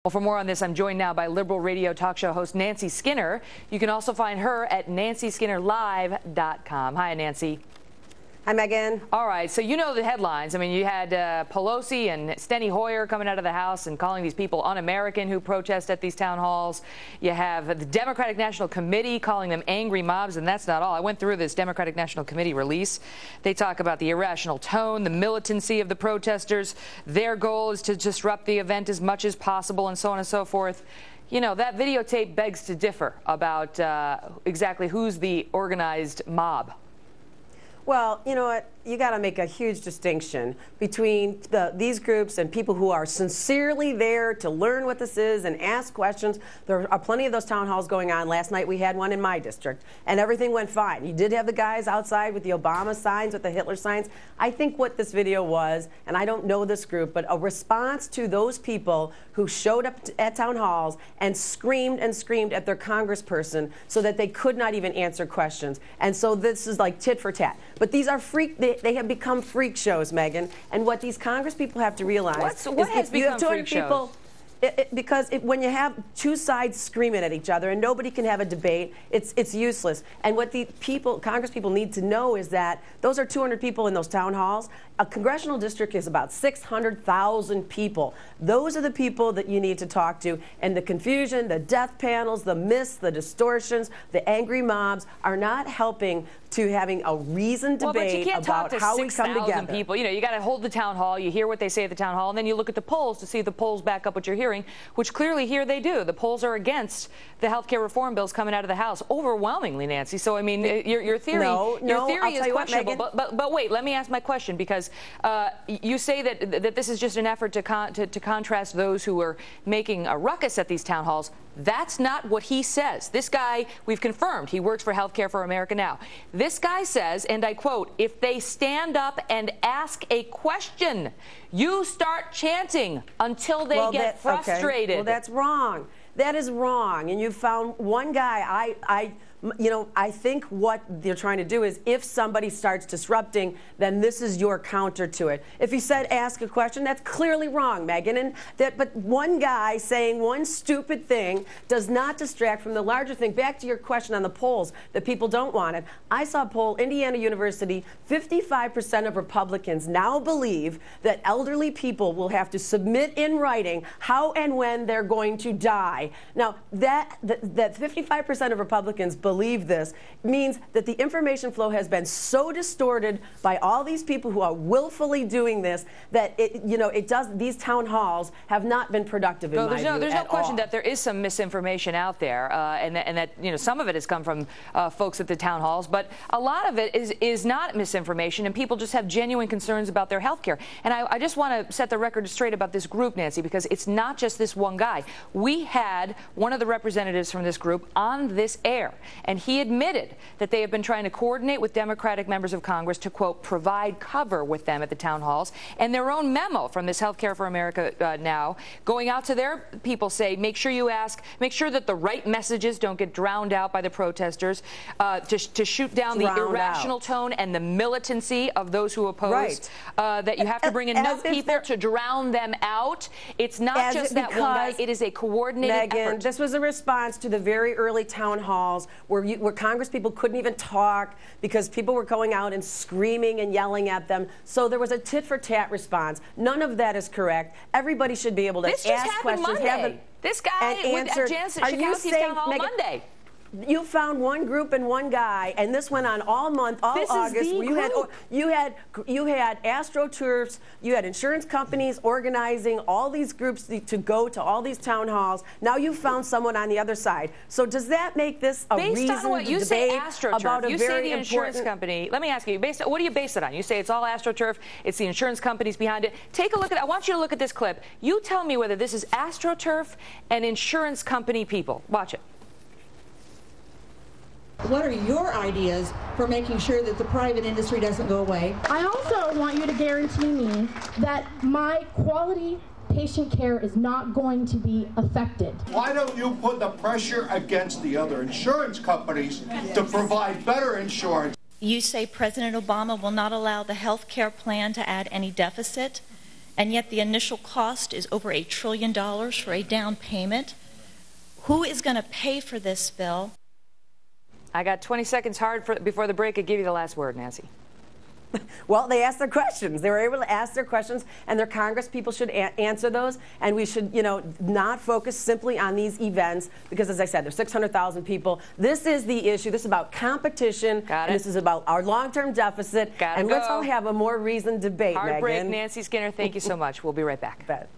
Well, for more on this, I'm joined now by liberal radio talk show host Nancy Skinner. You can also find her at nancyskinnerlive.com. Hi, Nancy. Hi, Megan. All right, so you know the headlines. I mean, you had Pelosi and Steny Hoyer coming out of the House and calling these people un-American who protest at these town halls. You have the Democratic National Committee calling them angry mobs, and that's not all. I went through this Democratic National Committee release. They talk about the irrational tone, the militancy of the protesters. Their goal is to disrupt the event as much as possible, and so on and so forth. You know, that videotape begs to differ about exactly who's the organized mob. Well, you know what? You got to make a huge distinction between these groups and people who are sincerely there to learn what this is and ask questions. There are plenty of those town halls going on. Last night we had one in my district, and everything went fine. You did have the guys outside with the Obama signs, with the Hitler signs. I think what this video was, and I don't know this group, but a response to those people who showed up at town halls and screamed at their congressperson so that they could not even answer questions. And so this is like tit for tat. But these are they have become freak shows, Megan. And what these Congress people have to realize what is has if you have 200 freak shows? people, because when you have two sides screaming at each other and nobody can have a debate, it's useless. And what the Congress people need to know is that those are 200 people in those town halls. A congressional district is about 600,000 people. Those are the people that you need to talk to. And the confusion, the death panels, the myths, the distortions, the angry mobs are not helping to having a reasoned debate about how we come together. People. You know, you got to hold the town hall. You hear what they say at the town hall, and then you look at the polls to see if the polls back up what you're hearing, which clearly here they do. The polls are against the health care reform bills coming out of the House overwhelmingly, Nancy. So I mean, your theory is questionable. But wait, let me ask my question, because you say that this is just an effort to contrast those who are making a ruckus at these town halls. That's not what he says. This guy, we've confirmed, he works for Health Care for America now. This guy says, and I quote, "If they stand up and ask a question, you start chanting until they get frustrated." Okay. Well, that's wrong. That is wrong. And you found one guy. I think what they're trying to do is, if somebody starts disrupting, then this is your counter to it. If you said ask a question, that's clearly wrong, Megan. But one guy saying one stupid thing does not distract from the larger thing. Back to your question on the polls that people don't want it. I saw a poll, Indiana University, 55% of Republicans now believe that elderly people will have to submit in writing how and when they're going to die. Now, that 55% of Republicans believe this means that the information flow has been so distorted by all these people who are willfully doing this that these town halls have not been productive in my view. There's no question that there is some misinformation out there, and that some of it has come from folks at the town halls, but a lot of it is not misinformation, and people just have genuine concerns about their health care. And I just want to set the record straight about this group, Nancy, because it's not just this one guy. We had one of the representatives from this group on this air, and he admitted that they have been trying to coordinate with Democratic members of Congress to, quote, provide cover with them at the town halls. And their own memo from this Health Care for America now, going out to their people, say, make sure that the right messages don't get drowned out by the protesters, to shoot down the irrational tone and the militancy of those who oppose, that you have to bring enough people to drown them out. It's not just that one guy. It is a coordinated effort. This was a response to the very early town halls where Congress people couldn't even talk because people were going out and screaming and yelling at them. So there was a tit-for-tat response. None of that is correct. Everybody should be able to ask questions. Monday. This guy at Janowski's town hall Monday. You found one group and one guy, and this went on all month, all August. You had AstroTurfs, you had insurance companies organizing all these groups to go to all these town halls. Now you found someone on the other side. So does that make this a reasoned debate about a very you say the insurance company? Let me ask you, what do you base it on? You say it's all AstroTurf, it's the insurance companies behind it. Take a look at it. I want you to look at this clip. You tell me whether this is AstroTurf and insurance company people. Watch it. What are your ideas for making sure that the private industry doesn't go away? I also want you to guarantee me that my quality patient care is not going to be affected. Why don't you put the pressure against the other insurance companies to provide better insurance? You say President Obama will not allow the health care plan to add any deficit, and yet the initial cost is over $1 trillion for a down payment. Who is going to pay for this bill? I got 20 seconds before the break. I give you the last word, Nancy. Well, they asked their questions. They were able to ask their questions, and their Congress people should answer those. And we should, not focus simply on these events because, as I said, there's 600,000 people. This is the issue. This is about competition. Got it. And this is about our long-term deficit. Gotta and go. let's all have a more reasoned debate, Hard Megan. break, Nancy Skinner. Thank you so much. We'll be right back. Bet.